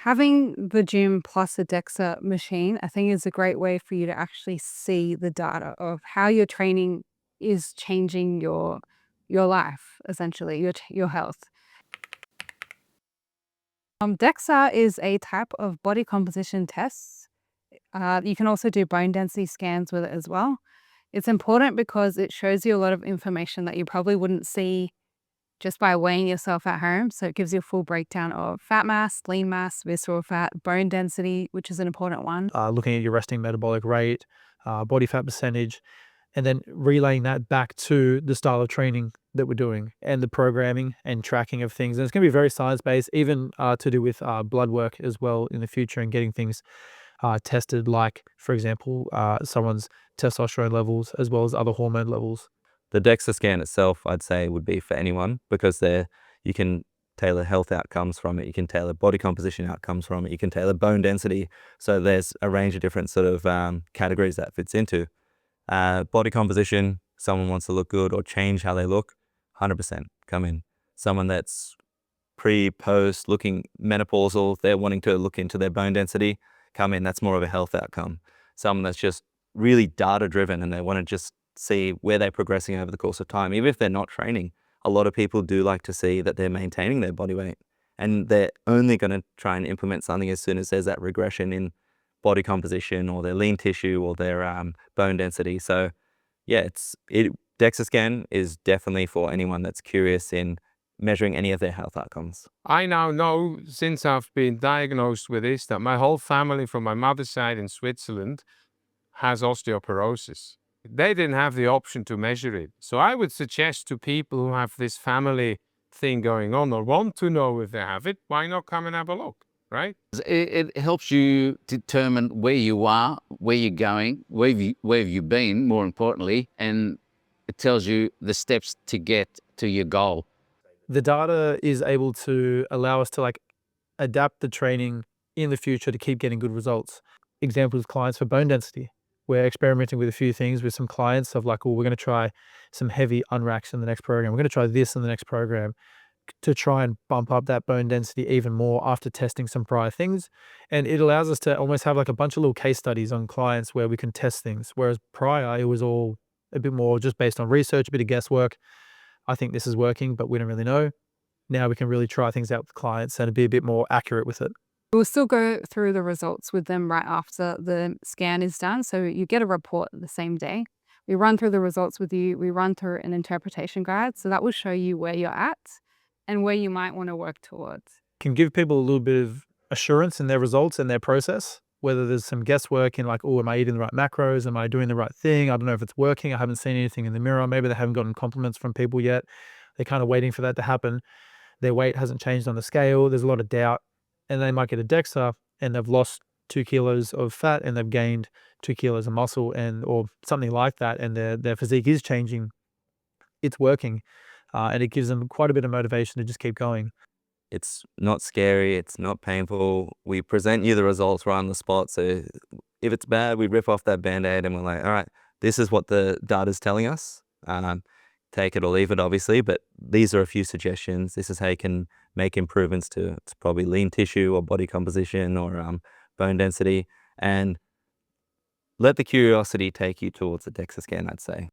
Having the gym plus a DEXA machine, I think is a great way for you to actually see the data of how your training is changing your life, essentially, your health. DEXA is a type of body composition test. You can also do bone density scans with it as well. It's important because it shows you a lot of information that you probably wouldn't see just by weighing yourself at home. So it gives you a full breakdown of fat mass, lean mass, visceral fat, bone density, which is an important one. Looking at your resting metabolic rate, body fat percentage, and then relaying that back to the style of training that we're doing and the programming and tracking of things. And it's going to be very science-based, even to do with blood work as well in the future and getting things tested, like, for example, someone's testosterone levels as well as other hormone levels. The DEXA scan itself, I'd say, would be for anyone because you can tailor health outcomes from it. You can tailor body composition outcomes from it. You can tailor bone density. So there's a range of different sort of categories that fits into. Body composition, someone wants to look good or change how they look, 100% come in. Someone that's pre, post, looking menopausal, they're wanting to look into their bone density, come in. That's more of a health outcome. Someone that's just really data driven and they want to just see where they're progressing over the course of time. Even if they're not training, a lot of people do like to see that they're maintaining their body weight, and they're only going to try and implement something as soon as there's that regression in body composition or their lean tissue or their bone density. So yeah, DEXA scan is definitely for anyone that's curious in measuring any of their health outcomes. I now know, since I've been diagnosed with this, that my whole family from my mother's side in Switzerland has osteoporosis. They didn't have the option to measure it. So I would suggest to people who have this family thing going on or want to know if they have it, why not come and have a look, right? It helps you determine where you are, where you're going, where have you been, more importantly, and it tells you the steps to get to your goal. The data is able to allow us to adapt the training in the future to keep getting good results. Examples of clients for bone density. We're experimenting with a few things with some clients of we're going to try some heavy unracks in the next program. We're going to try this in the next program to try and bump up that bone density even more after testing some prior things. And it allows us to almost have a bunch of little case studies on clients where we can test things. Whereas prior, it was all a bit more just based on research, a bit of guesswork. I think this is working, but we don't really know. Now we can really try things out with clients and be a bit more accurate with it. We'll still go through the results with them right after the scan is done. So you get a report the same day. We run through the results with you. We run through an interpretation guide. So that will show you where you're at and where you might want to work towards. Can give people a little bit of assurance in their results and their process, whether there's some guesswork in oh, am I eating the right macros? Am I doing the right thing? I don't know if it's working. I haven't seen anything in the mirror. Maybe they haven't gotten compliments from people yet. They're kind of waiting for that to happen. Their weight hasn't changed on the scale. There's a lot of doubt. And they might get a DEXA and they've lost 2 kilos of fat and they've gained 2 kilos of muscle or something like that. And their physique is changing. It's working. And it gives them quite a bit of motivation to just keep going. It's not scary. It's not painful. We present you the results right on the spot. So if it's bad, we rip off that Band-Aid and we're like, all right, this is what the data's telling us. Take it or leave it, obviously, but these are a few suggestions. This is how you can make improvements to probably lean tissue or body composition or bone density, and let the curiosity take you towards the DEXA scan, I'd say.